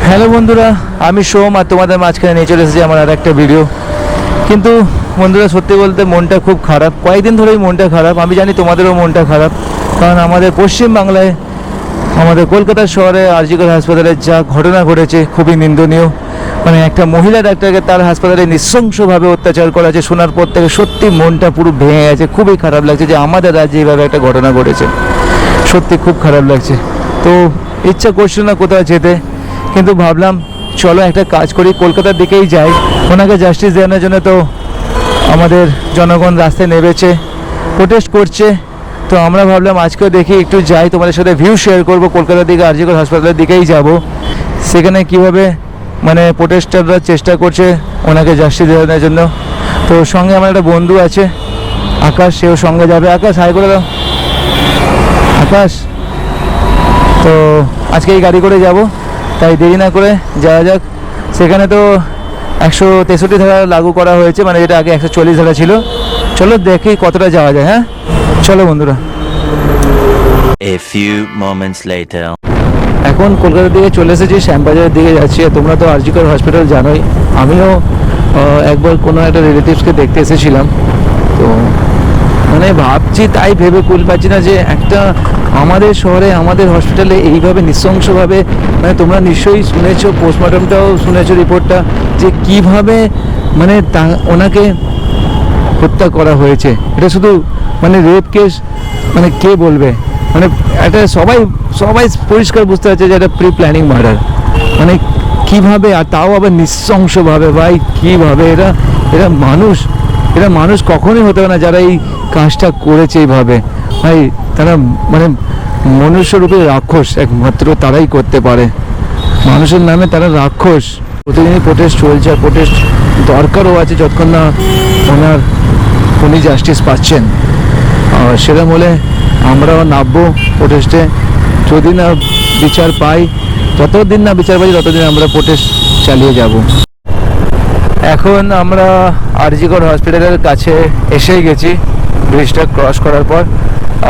Hello বন্ধুরা, আমি সোম আর তোমাদের মাঝখানে নিয়ে চলে এসেছি আমার আর একটা ভিডিও। কিন্তু বন্ধুরা, সত্যি বলতে মনটা খুব খারাপ, কয়েকদিন ধরেই মনটা খারাপ। আমি জানি তোমাদেরও মনটা খারাপ, কারণ আমাদের পশ্চিমবাংলায়, আমাদের কলকাতা শহরে আরজিকর হাসপাতালে যা ঘটনা ঘটেছে খুবই নিন্দনীয়। মানে একটা মহিলা ডাক্তারকে তার হাসপাতালে নৃশংসভাবে অত্যাচার করা আছে, শোনার পর থেকে সত্যি মনটা পুরো ভেঙে গেছে। খুবই খারাপ লাগছে যে আমাদের রাজ্যে এইভাবে একটা ঘটনা ঘটেছে, সত্যি খুব খারাপ লাগছে। তো ইচ্ছা করছিল না কোথাও যেতে, কিন্তু ভাবলাম চলো একটা কাজ করি, কলকাতার দিকেই যাই। ওনাকে জাস্টিস দেওয়ানোর জন্য তো আমাদের জনগণ রাস্তায় নেমেছে, প্রোটেস্ট করছে। তো আমরা ভাবলাম আজকেও দেখি একটু যাই, তোমাদের সাথে ভিউ শেয়ার করব। কলকাতার দিকে আরজিকর হাসপাতালের দিকেই যাব, সেখানে কীভাবে মানে প্রোটেস্টাররা চেষ্টা করছে ওনাকে জাস্টিস দেওয়ানোর জন্য। তো সঙ্গে আমার একটা বন্ধু আছে আকাশ, সেও সঙ্গে যাবে। আকাশ, হাই করে দাও। আকাশ, তো আজকে এই গাড়ি করে যাব, তাই দেরি না করে যাওয়া যাক। সেখানে তো 163 ধারা লাগু করা হয়েছে, মানে যেটা আগে 140 ধারা ছিল। চলো দেখি কতটা যাওয়া যায়। হ্যাঁ চলো বন্ধুরা। A few moments later. এখন কলকাতার দিকে চলে এসেছি, শ্যামবাজারের দিকে যাচ্ছি। তোমরা তো আরজিকর হসপিটাল জানোই, আমিও একবার কোনো একটা রিলেটিভসকে দেখতে এসেছিলাম। তো মানে ভাবছি, তাই ভেবে কুল পাচ্ছি না যে একটা আমাদের শহরে, আমাদের হসপিটালে এইভাবে নৃশংসভাবে, মানে তোমরা নিশ্চয়ই শুনেছো, পোস্টমর্টমটাও শুনেছো রিপোর্টটা, যে কিভাবে মানে ওনাকে হত্যা করা হয়েছে। এটা শুধু মানে রেপ কেস, মানে কে বলবে, মানে একটা সবাই পরিষ্কার বুঝতে পারছে যে এটা প্রি প্ল্যানিং মার্ডার। মানে কিভাবে, আর তাও আবার নৃশংসভাবে। ভাই কিভাবে, এরা মানুষ কখনোই হতে পারে না যারা এই কাজটা করেছে এইভাবে। ভাই তারা মানে মনুষ্যরূপে রাক্ষস, একমাত্র তারাই করতে পারে। মানুষের নামে তারা রাক্ষস। প্রতিদিনই প্রোটেস্ট চলছে, আর প্রোটেস্ট দরকারও আছে যতক্ষণ না উনি জাস্টিস পাচ্ছেন। সেরকম হলে আমরাও নামবো প্রোটেস্টে। যদি না বিচার পাই, যতদিন না বিচার পাই ততদিন আমরা প্রোটেস্ট চালিয়ে যাব। এখন আমরা আরজিকর হসপিটালের কাছে এসেই গেছি, ব্রিজটা ক্রস করার পর।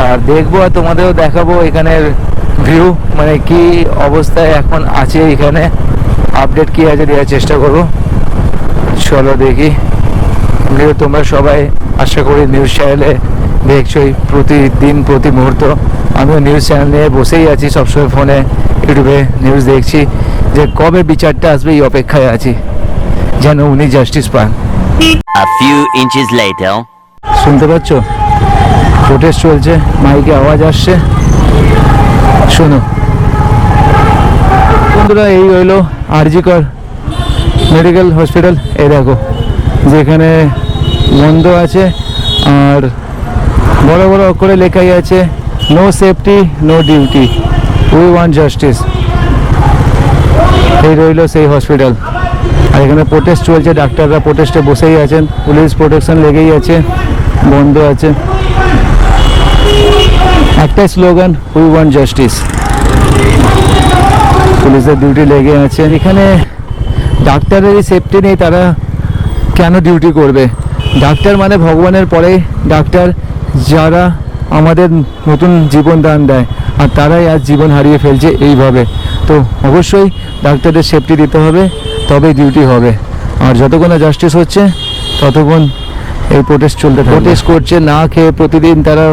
আর দেখবো, আর তোমাদেরও দেখাবো এখানের ভিউ, মানে কি অবস্থায় এখন আছে এখানে, আপডেট কি আছে দেওয়ার চেষ্টা করবো। চলো দেখি। তোমরা সবাই আশা করি নিউজ চ্যানেলে দেখছোই প্রতিদিন, প্রতি মুহূর্ত। আমিও নিউজ চ্যানেল নিয়ে বসেই আছি, সবসময় ফোনে ইউটিউবে নিউজ দেখছি, যে কবে বিচারটা আসবে এই অপেক্ষায় আছি, যেন উনি জাস্টিস পান। A few inches later. শুনতে পাচ্ছ, প্রোটেস্ট চলছে, মাইকে আওয়াজ আসছে, শোনো বন্ধুরা। এই হইলো আরজিকর মেডিকেল হসপিটাল। এই দেখো, যেখানে বন্ধ আছে আর বড় বড় অক্ষরে লেখাই আছে, no safety no duty, we want justice. এই রইল সেই হসপিটাল। আর এখানে প্রোটেস্ট চলছে, ডাক্তাররা প্রোটেস্টে বসেই আছেন, পুলিশ প্রোটেকশন লেগেই আছে, বন্ধ আছে। একটাই স্লোগান, উই ওয়ান্ট জাস্টিস। পুলিশের ডিউটি লেগে আছে। এখানে ডাক্তারেরই সেফটি নেই, তারা কেন ডিউটি করবে? ডাক্তার মানে ভগবানের পরে ডাক্তার, যারা আমাদের নতুন জীবন দান দেয়, আর তারাই আজ জীবন হারিয়ে ফেলছে এইভাবে। তো অবশ্যই ডাক্তারদের সেফটি দিতে হবে, তবেই ডিউটি হবে। আর যতক্ষণ না জাস্টিস হচ্ছে ততক্ষণ এই প্রোটেস্ট চলতে থাকে। প্রোটেস্ট করছে না খেয়ে, প্রতিদিন তারা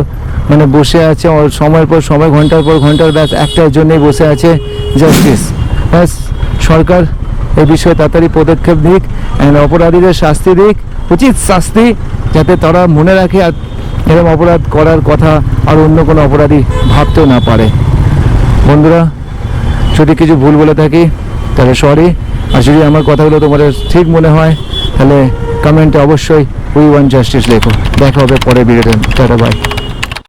মানে বসে আছে, সময়ের পর সময়, ঘন্টার পর ঘন্টার, ব্যাস একটার জন্যই বসে আছে, জাস্টিস। ব্যাস সরকার এই বিষয়ে তাড়াতাড়ি পদক্ষেপ নিক, অপরাধীদের শাস্তি দিক, উচিত শাস্তি, যাতে তারা মনে রাখে আর এরকম অপরাধ করার কথা আর অন্য কোনো অপরাধী ভাবতেও না পারে। বন্ধুরা, যদি কিছু ভুল বলে থাকি তাহলে সরি। আর যদি আমার কথাগুলো তোমাদের ঠিক মনে হয় তাহলে কমেন্টে অবশ্যই উই ওয়ান্ট জাস্টিস লেখো। দেখা হবে পরে ভিডিওতে। Tata, by.